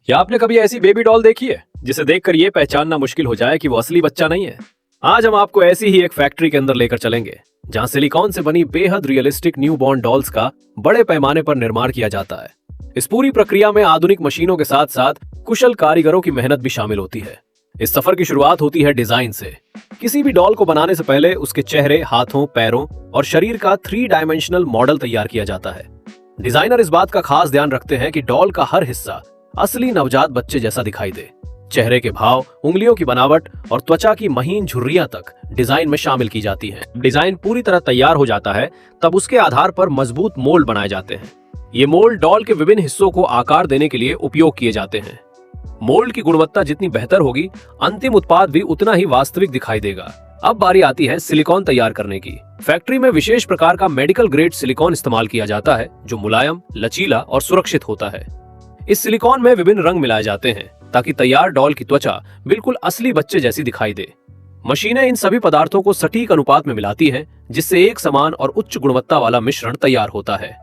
क्या आपने कभी ऐसी बेबी डॉल देखी है जिसे देखकर ये पहचानना मुश्किल हो जाए कि वो असली बच्चा नहीं है? आज हम आपको ऐसी ही एक फैक्ट्री के अंदर लेकर चलेंगे जहां सिलिकॉन से बनी बेहद रियलिस्टिक न्यूबॉर्न डॉल्स का बड़े पैमाने पर निर्माण किया जाता है। इस पूरी प्रक्रिया में आधुनिक मशीनों के साथ साथ कुशल कारीगरों की मेहनत भी शामिल होती है। इस सफर की शुरुआत होती है डिजाइन से। किसी भी डॉल को बनाने से पहले उसके चेहरे, हाथों, पैरों और शरीर का 3 डायमेंशनल मॉडल तैयार किया जाता है। डिजाइनर इस बात का खास ध्यान रखते हैं कि डॉल का हर हिस्सा असली नवजात बच्चे जैसा दिखाई दे। चेहरे के भाव, उंगलियों की बनावट और त्वचा की महीन झुर्रियां तक डिजाइन में शामिल की जाती हैं। डिजाइन पूरी तरह तैयार हो जाता है तब उसके आधार पर मजबूत मोल्ड बनाए जाते हैं। ये मोल्ड डॉल के विभिन्न हिस्सों को आकार देने के लिए उपयोग किए जाते हैं। मोल्ड की गुणवत्ता जितनी बेहतर होगी, अंतिम उत्पाद भी उतना ही वास्तविक दिखाई देगा। अब बारी आती है सिलिकॉन तैयार करने की। फैक्ट्री में विशेष प्रकार का मेडिकल ग्रेड सिलिकॉन इस्तेमाल किया जाता है जो मुलायम, लचीला और सुरक्षित होता है। इस सिलिकॉन में विभिन्न रंग मिलाए जाते हैं ताकि तैयार डॉल की त्वचा बिल्कुल असली बच्चे जैसी दिखाई दे। मशीनें इन सभी पदार्थों को सटीक अनुपात में मिलाती हैं जिससे एक समान और उच्च गुणवत्ता वाला मिश्रण तैयार होता है।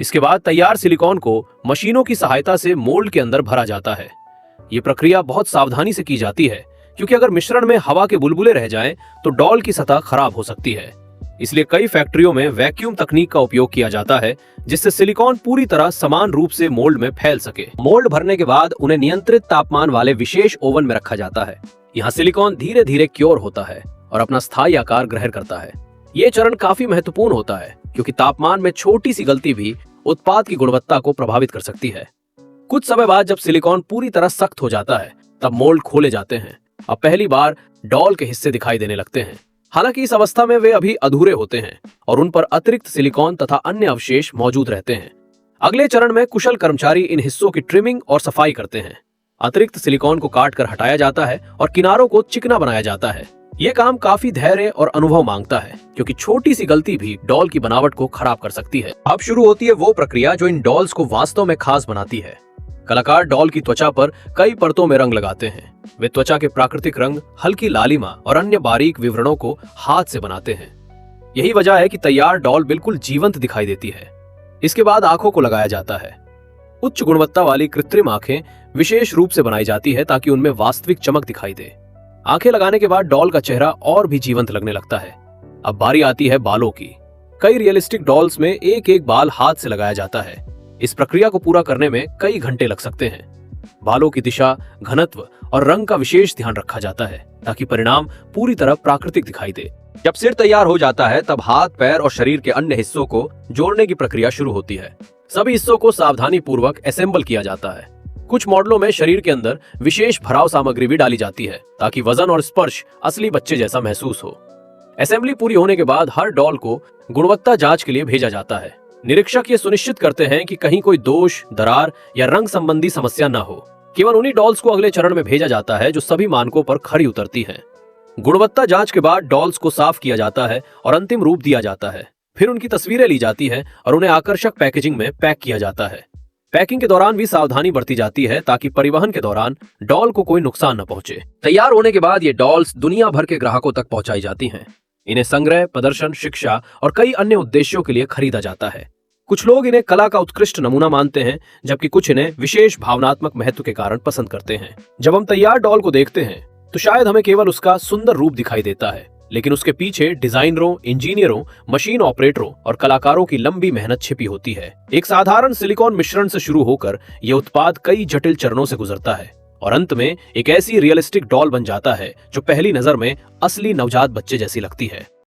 इसके बाद तैयार सिलिकॉन को मशीनों की सहायता से मोल्ड के अंदर भरा जाता है। ये प्रक्रिया बहुत सावधानी से की जाती है क्योंकि अगर मिश्रण में हवा के बुलबुले रह जाएं तो डॉल की सतह खराब हो सकती है। इसलिए कई फैक्ट्रियों में वैक्यूम तकनीक का उपयोग किया जाता है जिससे सिलिकॉन पूरी तरह समान रूप से मोल्ड में फैल सके। मोल्ड भरने के बाद उन्हें नियंत्रित तापमान वाले विशेष ओवन में रखा जाता है। यहाँ सिलिकॉन धीरे धीरे क्योर होता है और अपना स्थायी आकार ग्रहण करता है। ये चरण काफी महत्वपूर्ण होता है क्योंकि तापमान में छोटी सी गलती भी उत्पाद की गुणवत्ता को प्रभावित कर सकती है। कुछ समय बाद जब सिलिकॉन पूरी तरह सख्त हो जाता है तब मोल्ड खोले जाते हैं। अब पहली बार डॉल के हिस्से दिखाई देने लगते हैं। हालांकि इस अवस्था में वे अभी अधूरे होते हैं और उन पर अतिरिक्त सिलिकॉन तथा अन्य अवशेष मौजूद रहते हैं। अगले चरण में कुशल कर्मचारी इन हिस्सों की ट्रिमिंग और सफाई करते हैं। अतिरिक्त सिलिकॉन को काट कर हटाया जाता है और किनारों को चिकना बनाया जाता है। ये काम काफी धैर्य और अनुभव मांगता है क्योंकि छोटी सी गलती भी डॉल की बनावट को खराब कर सकती है। अब शुरू होती है वो प्रक्रिया जो इन डॉल्स को वास्तव में खास बनाती है। कलाकार डॉल की त्वचा पर कई परतों में रंग लगाते हैं। वे त्वचा के प्राकृतिक रंग, हल्की लालिमा और अन्य बारीक विवरणों को हाथ से बनाते हैं। यही वजह है कि तैयार डॉल बिल्कुल जीवंत दिखाई देती है। इसके बाद आंखों को लगाया जाता है। उच्च गुणवत्ता वाली कृत्रिम आंखें विशेष रूप से बनाई जाती है ताकि उनमें वास्तविक चमक दिखाई दे। आंखें लगाने के बाद डॉल का चेहरा और भी जीवंत लगने लगता है। अब बारी आती है बालों की। कई रियलिस्टिक डॉल्स में एक एक बाल हाथ से लगाया जाता है। इस प्रक्रिया को पूरा करने में कई घंटे लग सकते हैं। बालों की दिशा, घनत्व और रंग का विशेष ध्यान रखा जाता है ताकि परिणाम पूरी तरह प्राकृतिक दिखाई दे। जब सिर तैयार हो जाता है तब हाथ, पैर और शरीर के अन्य हिस्सों को जोड़ने की प्रक्रिया शुरू होती है। सभी हिस्सों को सावधानी पूर्वक असेंबल किया जाता है। कुछ मॉडलों में शरीर के अंदर विशेष भराव सामग्री भी डाली जाती है ताकि वजन और स्पर्श असली बच्चे जैसा महसूस हो। असेंबली पूरी होने के बाद हर डॉल को गुणवत्ता जांच के लिए भेजा जाता है। निरीक्षक ये सुनिश्चित करते हैं कि कहीं कोई दोष, दरार या रंग संबंधी समस्या न हो। केवल उन्हीं डॉल्स को अगले चरण में भेजा जाता है जो सभी मानकों पर खरी उतरती हैं। गुणवत्ता जांच के बाद डॉल्स को साफ किया जाता है और अंतिम रूप दिया जाता है। फिर उनकी तस्वीरें ली जाती हैं और उन्हें आकर्षक पैकेजिंग में पैक किया जाता है। पैकिंग के दौरान भी सावधानी बरती जाती है ताकि परिवहन के दौरान डॉल को कोई नुकसान न पहुंचे। तैयार होने के बाद ये डॉल्स दुनिया भर के ग्राहकों तक पहुंचाई जाती हैं। इन्हें संग्रह, प्रदर्शन, शिक्षा और कई अन्य उद्देश्यों के लिए खरीदा जाता है। कुछ लोग इन्हें कला का उत्कृष्ट नमूना मानते हैं जबकि कुछ इन्हें विशेष भावनात्मक महत्व के कारण पसंद करते हैं। जब हम तैयार डॉल को देखते हैं तो शायद हमें केवल उसका सुंदर रूप दिखाई देता है, लेकिन उसके पीछे डिजाइनरों, इंजीनियरों, मशीन ऑपरेटरों और कलाकारों की लंबी मेहनत छिपी होती है। एक साधारण सिलिकॉन मिश्रण से शुरू होकर यह उत्पाद कई जटिल चरणों से गुजरता है और अंत में एक ऐसी रियलिस्टिक डॉल बन जाता है जो पहली नजर में असली नवजात बच्चे जैसी लगती है।